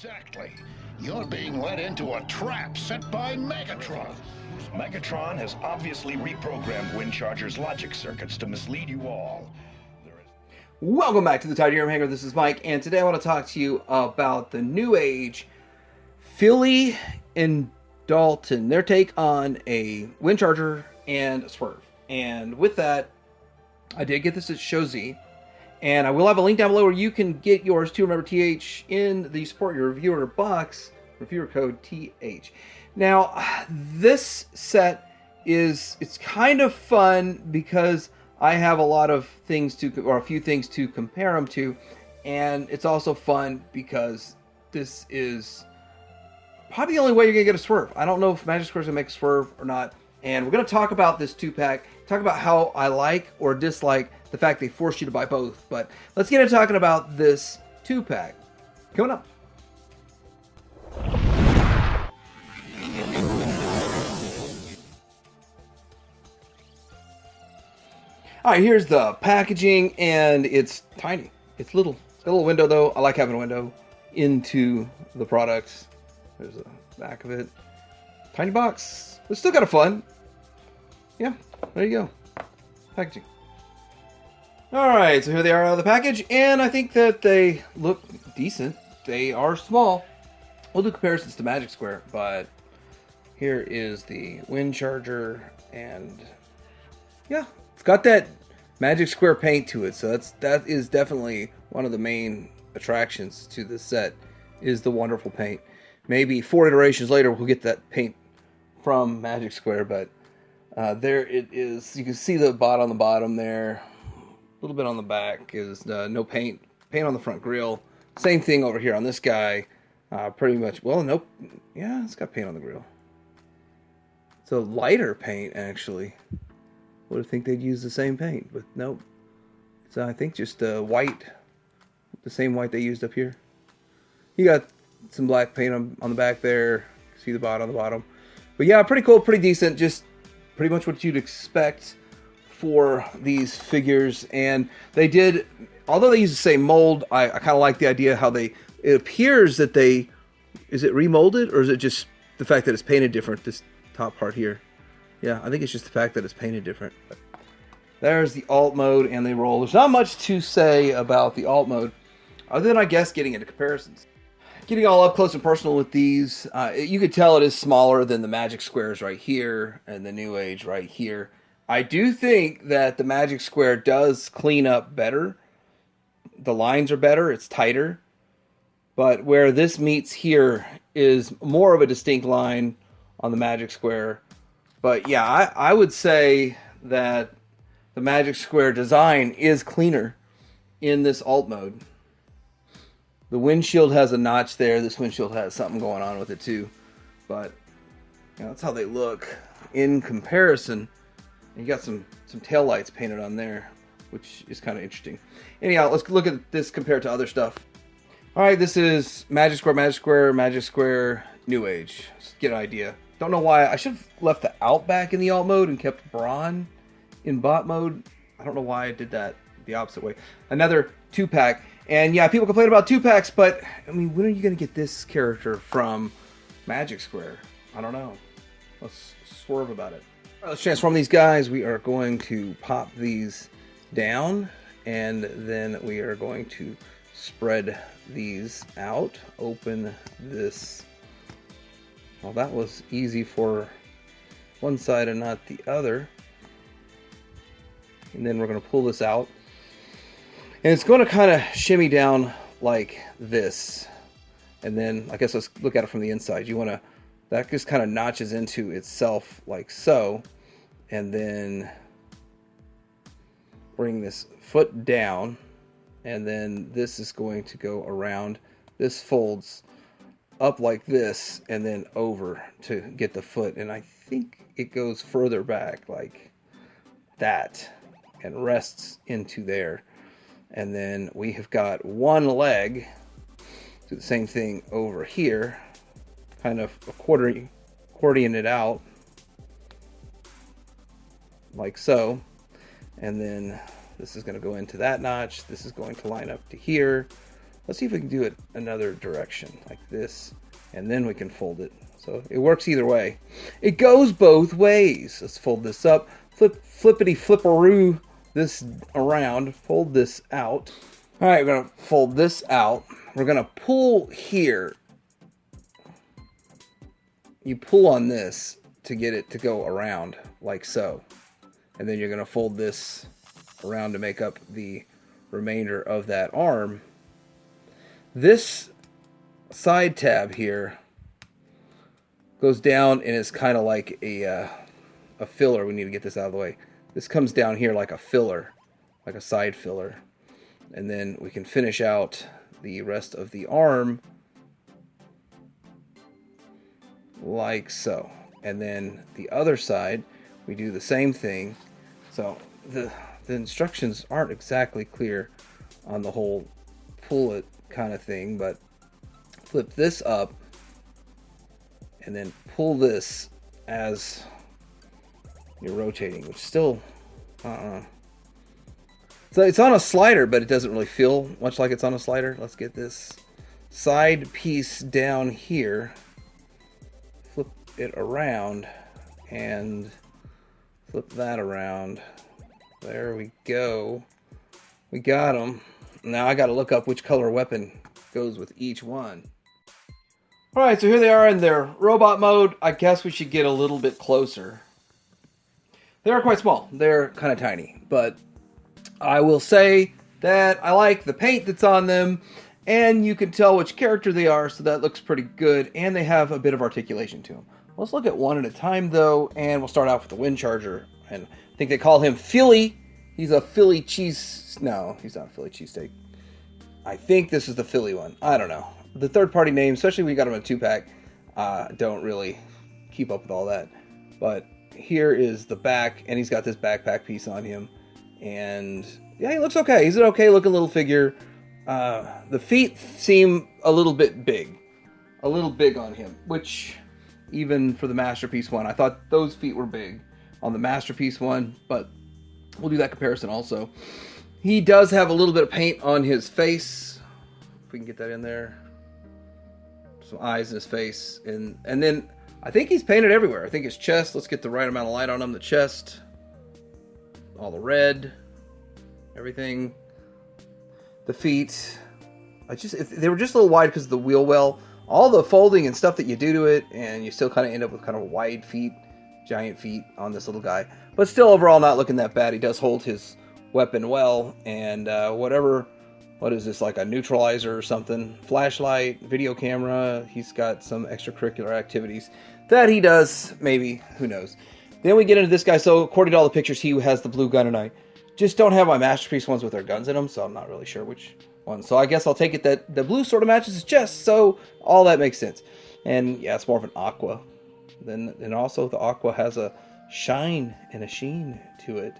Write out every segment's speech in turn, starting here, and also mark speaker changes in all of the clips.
Speaker 1: Exactly. You're being led into a trap set by Megatron.
Speaker 2: Megatron has obviously reprogrammed Windcharger's logic circuits to mislead you all.
Speaker 3: Welcome back to the Tide Hanger. This is Mike, and today I want to talk to you about the NewAge Fili and Dalton, their take on a Windcharger and a Swerve. And with that, I did get this at Show Z, and I will have a link down below where you can get yours too. Remember, TH in the Support Your Reviewer box, reviewer code TH. Now, this set it's kind of fun because I have a lot of things a few things to compare them to, and it's also fun because this is probably the only way you're gonna get a Swerve. I don't know if Magic Square's gonna make a Swerve or not, and we're gonna talk about this 2-pack, talk about how I like or dislike the fact they force you to buy both. But let's get into talking about this 2-pack coming up. All right, here's the packaging, and it's tiny. It's little. It's got a little window, though. I like having a window into the products. There's the back of it. Tiny box. It's still kind of fun. Yeah, there you go. Packaging. All right, so here they are out of the package, and I think that they look decent. They are small. We'll do comparisons to Magic Square, but here is the Windcharger, and yeah, it's got that Magic Square paint to it, so that is definitely one of the main attractions to this set is the wonderful paint. Maybe 4 iterations later we'll get that paint from Magic Square, but there it is. You can see the bot on the bottom there. A little bit on the back is no paint. Paint on the front grille. Same thing over here on this guy. Pretty much. Well, nope. Yeah, it's got paint on the grille. It's a lighter paint, actually. Would have think they'd use the same paint, but nope. It's I think just white, the same white they used up here. You got some black paint on the back there. See the bot on the bottom. But yeah, pretty cool, pretty decent. Just pretty much what you'd expect for these figures. And they did, although they use the same mold, I kind of like the idea how it appears that is it remolded, or is it just the fact that it's painted different, this top part here? Yeah, I think it's just the fact that it's painted different. But there's the alt mode, and they roll. There's not much to say about the alt mode, other than, I guess, getting into comparisons. Getting all up close and personal with these, you could tell it is smaller than the Magic Squares right here, and the NewAge right here. I do think that the Magic Square does clean up better. The lines are better, it's tighter. But where this meets here is more of a distinct line on the Magic Square. But yeah, I would say that the Magic Square design is cleaner in this alt mode. The windshield has a notch there. This windshield has something going on with it too. But you know, that's how they look in comparison. You got some tail lights painted on there, which is kind of interesting. Anyhow, let's look at this compared to other stuff. All right, this is Magic Square, Magic Square, Magic Square, NewAge. Just get an idea. Don't know why. I should have left the Outback in the alt mode and kept Brawn in bot mode. I don't know why I did that the opposite way. Another 2-pack. And yeah, people complain about 2-packs, but I mean, when are you going to get this character from Magic Square? I don't know. Let's swerve about it. All right, let's transform these guys. We are going to pop these down, and then we are going to spread these out. Open this. Well, that was easy for one side and not the other. And then we're going to pull this out. And it's going to kind of shimmy down like this. And then, I guess let's look at it from the inside. That just kind of notches into itself like so. And then bring this foot down. And then this is going to go around. This folds up like this and then over to get the foot. And I think it goes further back like that and rests into there. And then we have got one leg. Do the same thing over here. Kind of accordion it out. Like so. And then this is going to go into that notch. This is going to line up to here. Let's see if we can do it another direction, like this, and then we can fold it. So it works either way. It goes both ways. Let's fold this up, flippity flipperoo this around, fold this out. All right, we're gonna fold this out. We're gonna pull here. You pull on this to get it to go around, like so. And then you're gonna fold this around to make up the remainder of that arm. This side tab here goes down and is kind of like a filler. We need to get this out of the way. This comes down here like a filler, like a side filler. And then we can finish out the rest of the arm like so. And then the other side, we do the same thing. So the instructions aren't exactly clear on the whole pull it kind of thing, but flip this up and then pull this as you're rotating, which still, So it's on a slider, but it doesn't really feel much like it's on a slider. Let's get this side piece down here, flip it around, and flip that around. There we go. We got them. Now I got to look up which color weapon goes with each one. Alright, so here they are in their robot mode. I guess we should get a little bit closer. They are quite small. They're kind of tiny, but I will say that I like the paint that's on them, and you can tell which character they are, so that looks pretty good, and they have a bit of articulation to them. Let's look at one at a time, though, and we'll start off with the Windcharger, and I think they call him Fili. He's a Philly cheese... No, he's not a Philly cheesesteak. I think this is the Fili one. I don't know. The third-party name, especially when you got them in a 2-pack, don't really keep up with all that. But here is the back, and he's got this backpack piece on him. And yeah, he looks okay. He's an okay-looking little figure. The feet seem a little bit big. A little big on him, which even for the Masterpiece one, I thought those feet were big on the Masterpiece one, but we'll do that comparison also. He does have a little bit of paint on his face. If we can get that in there. Some eyes in his face. And then I think he's painted everywhere. I think his chest, let's get the right amount of light on him. The chest, all the red, everything. The feet, they were just a little wide because of the wheel well. All the folding and stuff that you do to it, and you still kind of end up with kind of wide feet, giant feet on this little guy. But still, overall, not looking that bad. He does hold his weapon well, and what is this, like a neutralizer or something? Flashlight, video camera. He's got some extracurricular activities that he does, maybe, who knows. Then we get into this guy. So according to all the pictures, he has the blue gun, and I just don't have my Masterpiece ones with their guns in them, so I'm not really sure which one. So I guess I'll take it that the blue sort of matches his chest, so all that makes sense. And yeah, it's more of an aqua. And also the aqua has a shine and a sheen to it.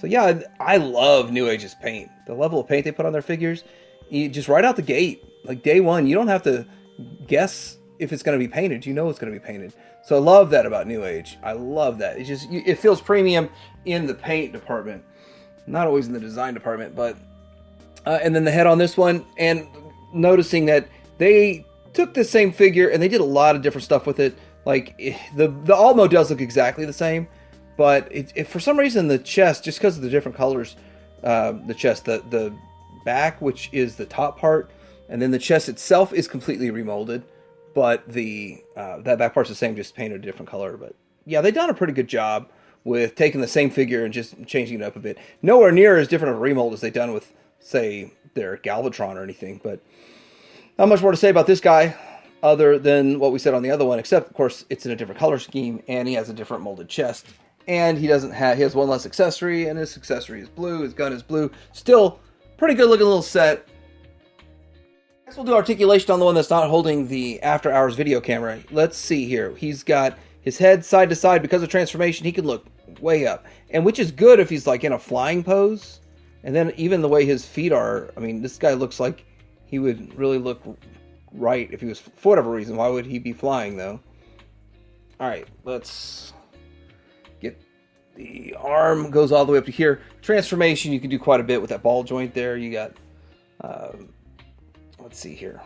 Speaker 3: So yeah, I love NewAge's paint. The level of paint they put on their figures, just right out the gate, like day one, you don't have to guess if it's going to be painted. You know it's going to be painted. So I love that about NewAge. I love that. It feels premium in the paint department. Not always in the design department, but... and then the head on this one, and noticing that they took the same figure and they did a lot of different stuff with it. Like, the Almo does look exactly the same, but if for some reason the chest, just because of the different colors, the chest, the back, which is the top part, and then the chest itself is completely remolded, but that back part's the same, just painted a different color. But yeah, they've done a pretty good job with taking the same figure and just changing it up a bit. Nowhere near as different of a remold as they've done with, say, their Galvatron or anything, but not much more to say about this guy other than what we said on the other one, except, of course, it's in a different color scheme, and he has a different molded chest, and he has one less accessory, and his accessory is blue, his gun is blue. Still, pretty good looking little set. Next we'll do articulation on the one that's not holding the after hours video camera. Let's see here. He's got his head side to side. Because of transformation, he can look way up, and which is good if he's like in a flying pose. And then even the way his feet are, I mean, this guy looks like he would really look right if he was, for whatever reason. Why would he be flying, though? All right, let's get the arm, goes all the way up to here. Transformation, you can do quite a bit with that ball joint there. You got, let's see here.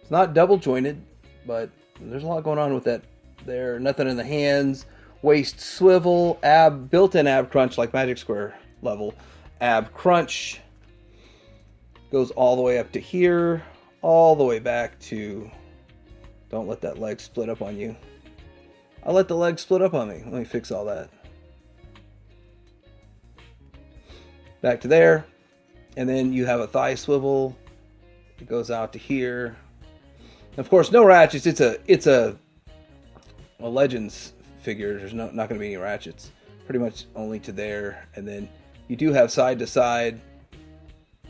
Speaker 3: It's not double jointed, but there's a lot going on with that there. Nothing in the hands. Waist swivel, built-in ab crunch like Magic Square level. Ab crunch goes all the way up to here, all the way back to, don't let that leg split up on you. I'll let the leg split up on me. Let me fix all that. Back to there. And then you have a thigh swivel. It goes out to here. And of course, no ratchets. It's a Legends figure. There's not going to be any ratchets. Pretty much only to there. And then you do have side to side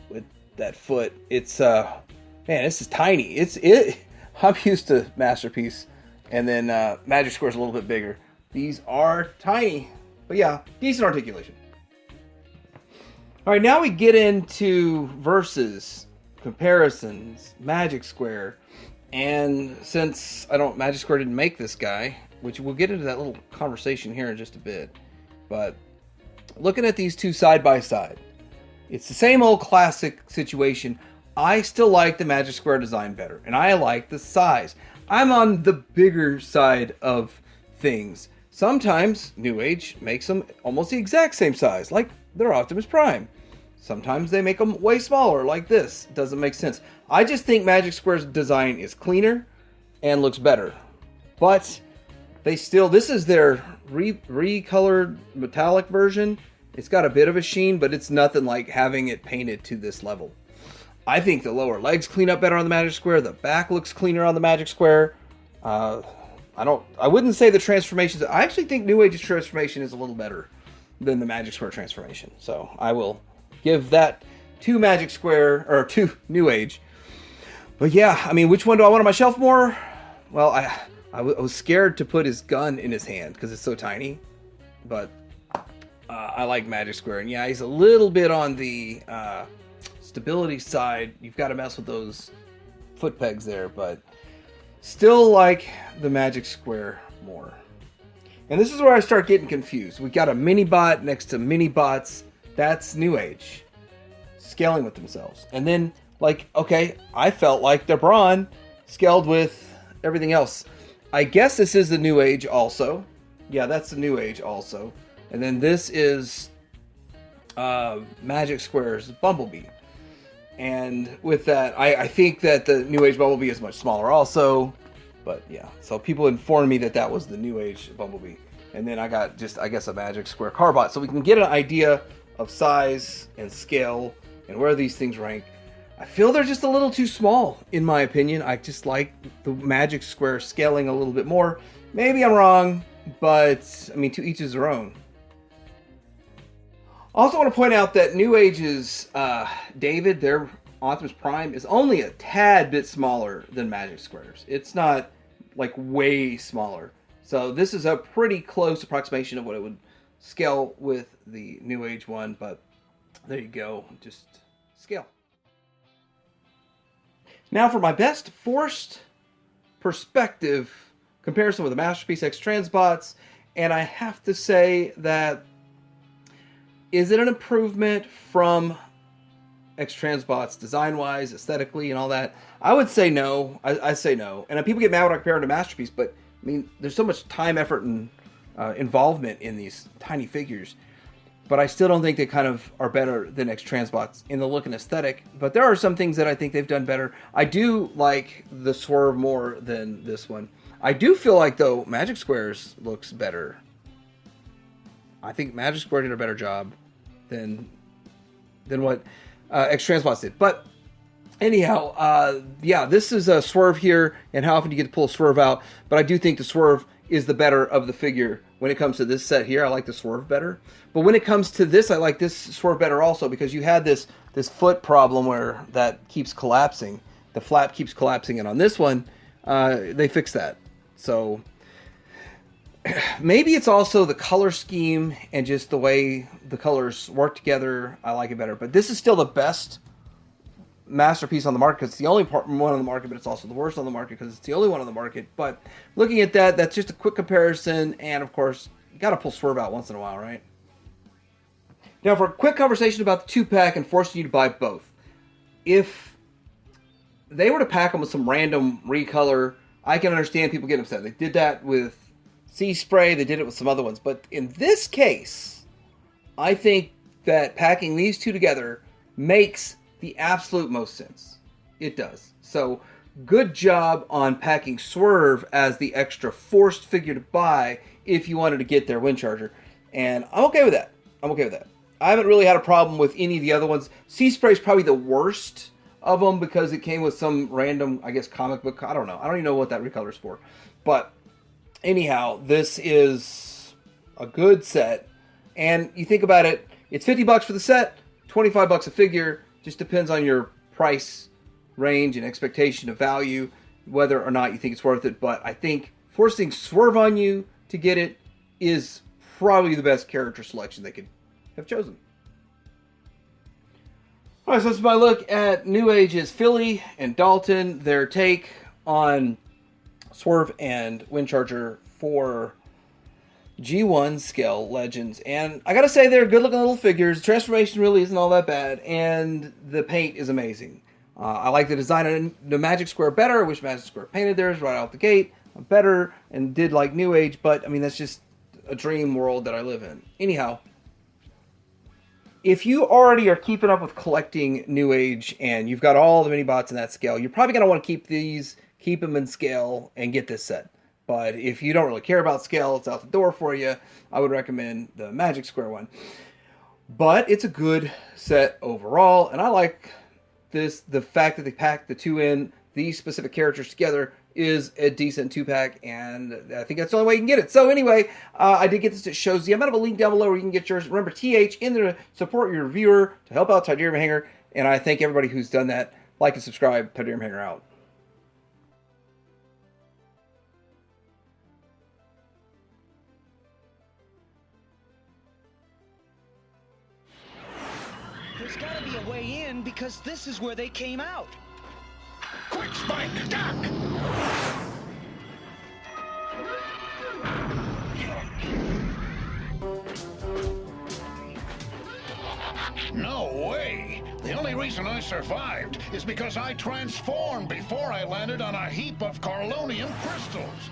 Speaker 3: with that foot. It's man, this is tiny. I'm used to Masterpiece, and then Magic Square's a little bit bigger. These are tiny, but yeah, decent articulation. All right, now we get into versus comparisons, Magic Square, and since Magic Square didn't make this guy, which we'll get into that little conversation here in just a bit, but looking at these two side by side, it's the same old classic situation. I still like the Magic Square design better, and I like the size. I'm on the bigger side of things. Sometimes NewAge makes them almost the exact same size, like their Optimus Prime. Sometimes they make them way smaller, like this. It doesn't make sense. I just think Magic Square's design is cleaner and looks better. But this is their recolored metallic version. It's got a bit of a sheen, but it's nothing like having it painted to this level. I think the lower legs clean up better on the Magic Square. The back looks cleaner on the Magic Square. I wouldn't say the transformations. I actually think NewAge's transformation is a little better than the Magic Square transformation. So I will give that to Magic Square, or to NewAge. But yeah, I mean, which one do I want on my shelf more? Well, I was scared to put his gun in his hand because it's so tiny. But I like Magic Square. And yeah, he's a little bit on the stability side. You've got to mess with those foot pegs there, but still like the Magic Square more. And this is where I start getting confused. We got a mini bot next to mini bots. That's NewAge scaling with themselves. And then, like, okay, I felt like their Brawn scaled with everything else. I guess this is the NewAge also. Yeah, that's the NewAge also. And then this is Magic Square's Bumblebee. And with that, I think that the NewAge Bumblebee is much smaller also. But yeah, so people informed me that was the NewAge Bumblebee. And then I got just, I guess, a Magic Square Carbot. So we can get an idea of size and scale and where these things rank. I feel they're just a little too small, in my opinion. I just like the Magic Square scaling a little bit more. Maybe I'm wrong, but I mean, to each his own. Also want to point out that NewAge's David, their Optimus Prime, is only a tad bit smaller than Magic Square's. It's not like way smaller. So this is a pretty close approximation of what it would scale with the NewAge one, but there you go, just scale. Now for my best forced perspective comparison with the Masterpiece X Transbots, and I have to say that, is it an improvement from X Transbots design-wise, aesthetically, and all that? I would say no. I say no. And people get mad when I compare them to Masterpiece, but I mean, there's so much time, effort, and involvement in these tiny figures. But I still don't think they kind of are better than X Transbots in the look and aesthetic. But there are some things that I think they've done better. I do like the Swerve more than this one. I do feel like, though, Magic Square's looks better. I think Magic Square did a better job than what X Transbots did. But anyhow, yeah, this is a Swerve here, and how often do you get to pull a Swerve out? But I do think the Swerve is the better of the figure. When it comes to this set here, I like the Swerve better. But when it comes to this, I like this Swerve better also, because you had this foot problem where that keeps collapsing. The flap keeps collapsing, and on this one, they fixed that. So maybe it's also the color scheme and just the way the colors work together. I like it better. But this is still the best Masterpiece on the market, because it's the only one on the market, but it's also the worst on the market because it's the only one on the market. But looking at that, that's just a quick comparison, and of course, you got to pull Swerve out once in a while, right? Now, for a quick conversation about the 2-pack and forcing you to buy both. If they were to pack them with some random recolor, I can understand people getting upset. They did that with Sea Spray. They did it with some other ones. But in this case, I think that packing these two together makes the absolute most sense. It does. So good job on packing Swerve as the extra forced figure to buy if you wanted to get their Windcharger. And I'm okay with that. I haven't really had a problem with any of the other ones. Sea Spray is probably the worst of them because it came with some random, I guess, comic book. I don't know. I don't even know what that recolor is for. But anyhow, this is a good set. And you think about it, it's $50 for the set, $25 a figure. Just depends on your price range and expectation of value, whether or not you think it's worth it. But I think forcing Swerve on you to get it is probably the best character selection they could have chosen. Alright, so this is my look at NewAge's Fili and Dalton, their take on Swerve and Windcharger for G1 scale Legends. And I gotta say, they're good looking little figures. The transformation really isn't all that bad, and the paint is amazing. I like the design of the Magic Square better. I wish Magic Square painted theirs right out the gate better and did like NewAge, but I mean, that's just a dream world that I live in. Anyhow, if you already are keeping up with collecting NewAge and you've got all the mini bots in that scale, you're probably going to want to keep them in scale and get this set. But if you don't really care about scale, it's out the door for you, I would recommend the Magic Square one. But it's a good set overall, and I like this. The fact that they packed the two in, these specific characters together, is a decent 2-pack, and I think that's the only way you can get it. So anyway, I did get this at Shows. I'm going to have a link down below where you can get yours. Remember, TH in there to support your reviewer, to help out Tiberium Hanger, and I thank everybody who's done that. Like and subscribe. Tiberium Hanger out.
Speaker 4: There's got to be a way in because this is where they came out.
Speaker 1: Quick, Spike, duck! No way! The only reason I survived is because I transformed before I landed on a heap of Carlonium crystals.